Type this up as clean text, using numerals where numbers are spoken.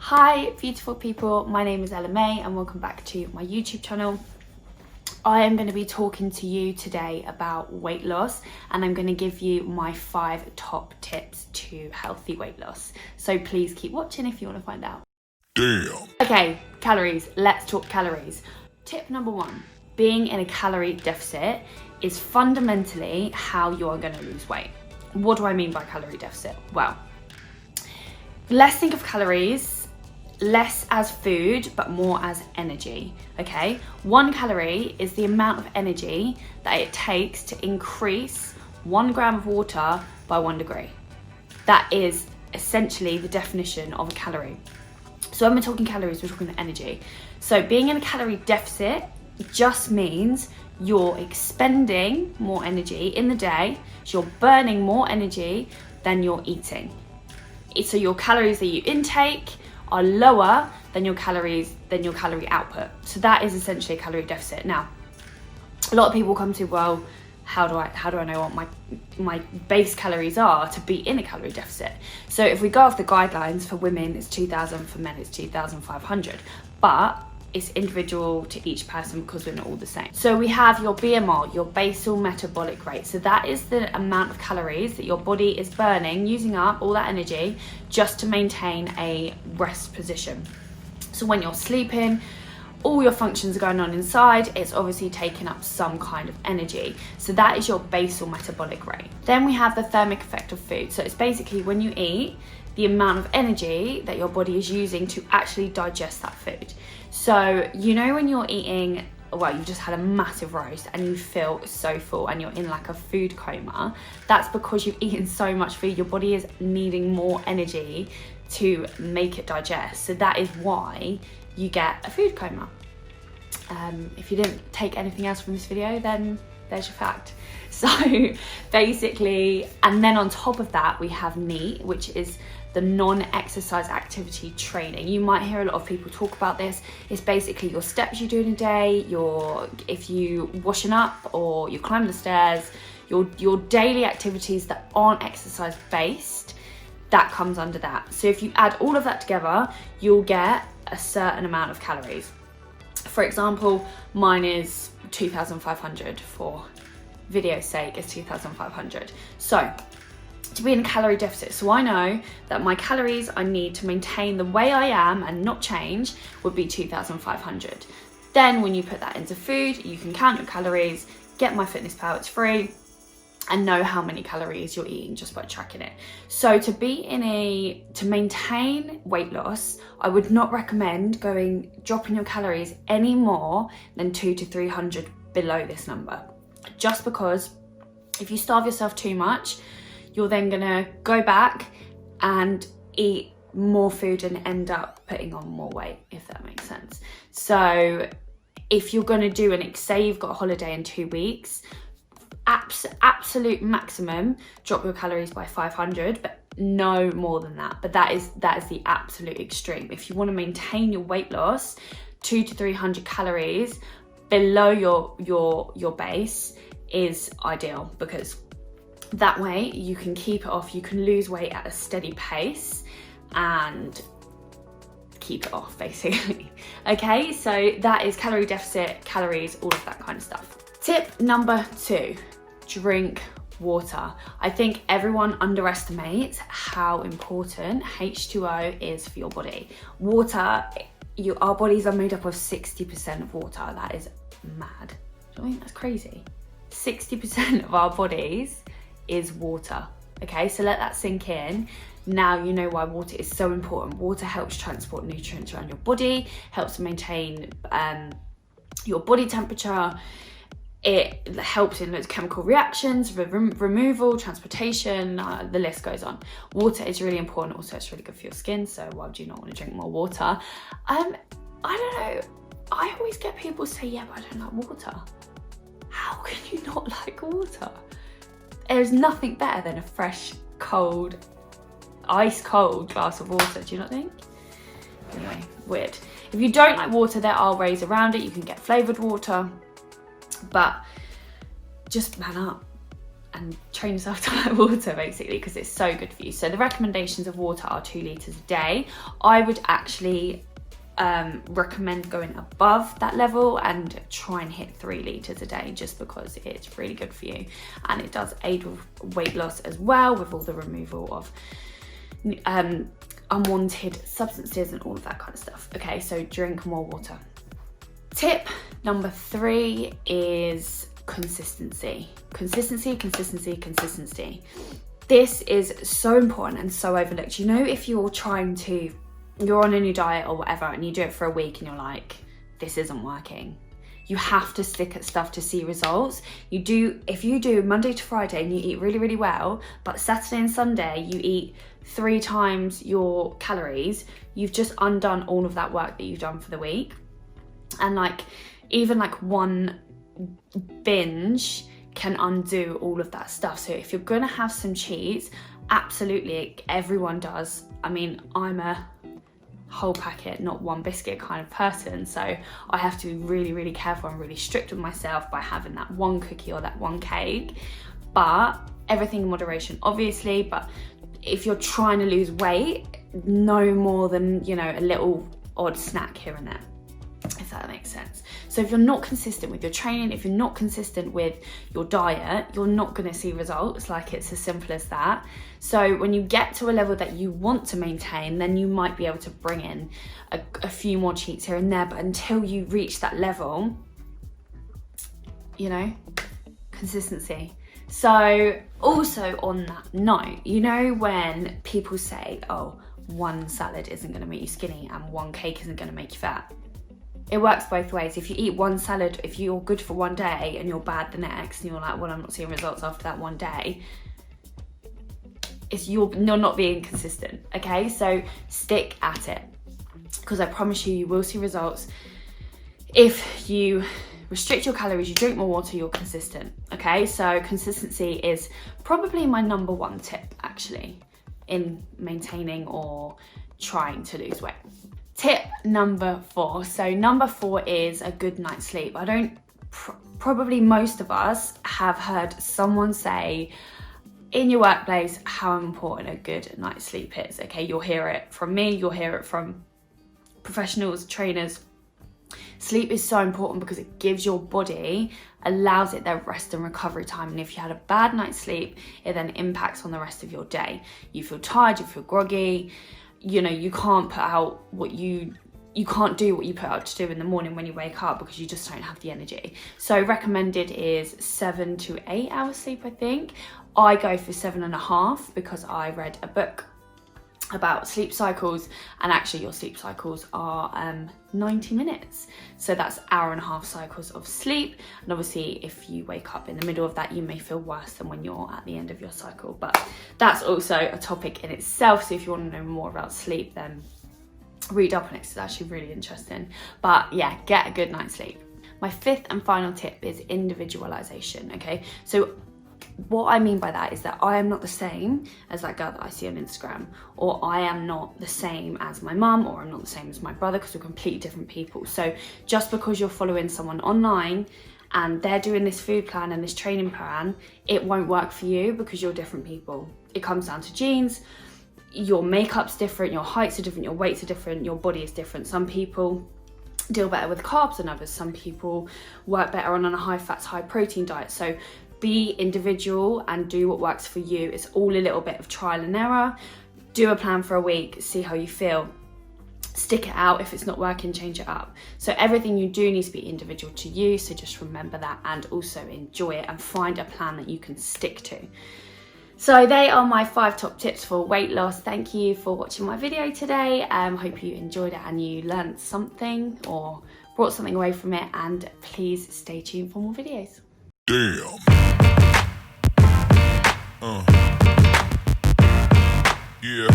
Hi beautiful people, my name is Ella-Mae and welcome back to my YouTube channel. I am going to be talking to you today about weight loss and I'm going to give you my 5 top tips to healthy weight loss. So please keep watching if you want to find out. Damn. Okay, calories. Let's talk calories. Tip number 1, being in a calorie deficit is fundamentally how you are going to lose weight. What do I mean by calorie deficit? Well, let's think of calories less as food but more as energy. Okay, 1 calorie is the amount of energy that it takes to increase 1 gram of water by 1 degree. That is essentially the definition of a calorie. So when we're talking calories, we're talking energy. So being in a calorie deficit just means you're expending more energy in the day, so you're burning more energy than you're eating. So your calories that you intake are lower than your calorie output. So that is essentially a calorie deficit. Now, a lot of people come to, well, how do I know what my base calories are to be in a calorie deficit? So if we go off the guidelines, for women it's 2,000, for men it's 2,500, but it's individual to each person because we're not all the same. So we have your BMR, your basal metabolic rate. So that is the amount of calories that your body is burning, using up all that energy just to maintain a rest position. So when you're sleeping, all your functions are going on inside, it's obviously taking up some kind of energy. So that is your basal metabolic rate. Then we have the thermic effect of food. So it's basically when you eat, the amount of energy that your body is using to actually digest that food. So, you know, when you're eating, well, you've just had a massive roast and you feel so full and you're in like a food coma, that's because you've eaten so much food. Your body is needing more energy to make it digest. So that is why you get a food coma. If you didn't take anything else from this video, then there's your fact. So basically, and then on top of that, we have NEAT, which is the non-exercise activity training. You might hear a lot of people talk about this. It's basically your steps you do in a day, if you washing up or you climb the stairs, your daily activities that aren't exercise based, that comes under that. So if you add all of that together, you'll get a certain amount of calories. For example, mine is 2,500 for video's sake, it's 2,500. So to be in a calorie deficit, so I know that my calories I need to maintain the way I am and not change would be 2,500. Then when you put that into food, you can count your calories, get MyFitnessPal, it's free, and know how many calories you're eating just by tracking it. So to maintain weight loss, I would not recommend dropping your calories any more than 200 to 300 below this number. Just because if you starve yourself too much, you're then gonna go back and eat more food and end up putting on more weight, if that makes sense. So if you're gonna say you've got a holiday in 2 weeks, absolute maximum, drop your calories by 500, but no more than that. But that is the absolute extreme. If you want to maintain your weight loss, 200 to 300 calories below your base is ideal, because that way you can keep it off, you can lose weight at a steady pace and keep it off basically. Okay, so that is calorie deficit, calories, all of that kind of stuff. Tip number 2, drink water. I think everyone underestimates how important H2O is for your body. Water, our bodies are made up of 60% of water. That is mad. Do you think that's crazy? 60% of our bodies is water. Okay, so let that sink in. Now you know why water is so important. Water helps transport nutrients around your body, helps maintain your body temperature. It helps in those chemical reactions, removal, transportation, the list goes on. Water is really important. Also, it's really good for your skin, so why would you not want to drink more water? I don't know. I always get people say, yeah, but I don't like water. How can you not like water? There's nothing better than a fresh, cold, ice cold glass of water, do you not think? Anyway, weird. If you don't like water, there are ways around it. You can get flavoured water, but just man up. and train yourself to like water basically, because it's so good for you. So the recommendations of water are 2 litres a day. I would actually recommend going above that level and try and hit 3 litres a day, just because it's really good for you, and it does aid with weight loss as well, with all the removal of unwanted substances and all of that kind of stuff. Okay, so drink more water. Tip number 3 is consistency. Consistency. This is so important and so overlooked. You know, if you're on a new diet or whatever, and you do it for a week and you're like, this isn't working. You have to stick at stuff to see results. If you do Monday to Friday and you eat really, really well, but Saturday and Sunday you eat 3 times your calories, you've just undone all of that work that you've done for the week. And like, even like one binge can undo all of that stuff. So if you're gonna have some cheats, absolutely, everyone does. I mean, I'm a whole packet, not one biscuit kind of person, so I have to be really, really careful and really strict with myself by having that one cookie or that one cake. But everything in moderation, obviously. But if you're trying to lose weight, no more than, you know, a little odd snack here and there, if that makes sense. So if you're not consistent with your training, if you're not consistent with your diet, you're not going to see results. Like, it's as simple as that. So when you get to a level that you want to maintain, then you might be able to bring in a few more cheats here and there. But until you reach that level, you know, consistency. So also on that note, you know, when people say, oh, one salad isn't going to make you skinny and one cake isn't going to make you fat. It works both ways. If you eat one salad, if you're good for one day and you're bad the next, and you're like, well, I'm not seeing results after that one day, you're not being consistent, okay? So stick at it, because I promise you, you will see results. If you restrict your calories, you drink more water, you're consistent, okay? So consistency is probably my number 1 tip, actually, in maintaining or trying to lose weight. Tip number 4. So number 4 is a good night's sleep. Probably most of us have heard someone say in your workplace how important a good night's sleep is, okay? You'll hear it from me, you'll hear it from professionals, trainers. Sleep is so important because it gives your body, allows it their rest and recovery time. And if you had a bad night's sleep, it then impacts on the rest of your day. You feel tired, you feel groggy, you know, you can't put out you can't do what you put out to do in the morning when you wake up, because you just don't have the energy. So recommended is 7 to 8 hours sleep, I think. I go for 7.5 because I read a book about sleep cycles, and actually your sleep cycles are 90 minutes. So that's 1.5 hour cycles of sleep. And obviously if you wake up in the middle of that, you may feel worse than when you're at the end of your cycle. But that's also a topic in itself. So if you want to know more about sleep, then read up on it. It's actually really interesting. But yeah, get a good night's sleep. My 5th and final tip is individualization, okay? So what I mean by that is that I am not the same as that girl that I see on Instagram, or I am not the same as my mum, or I'm not the same as my brother, because we're completely different people. So just because you're following someone online and they're doing this food plan and this training plan, it won't work for you, because you're different people. It comes down to genes, your makeup's different, your heights are different, your weights are different, your body is different. Some people deal better with carbs than others. Some people work better on a high fat, high protein diet. So be individual and do what works for you. It's all a little bit of trial and error. Do a plan for a week, see how you feel. Stick it out. If it's not working, change it up. So everything you do needs to be individual to you. So just remember that, and also enjoy it and find a plan that you can stick to. So they are my 5 top tips for weight loss. Thank you for watching my video today. Hope you enjoyed it and you learned something or brought something away from it. And please stay tuned for more videos. Damn. Yeah.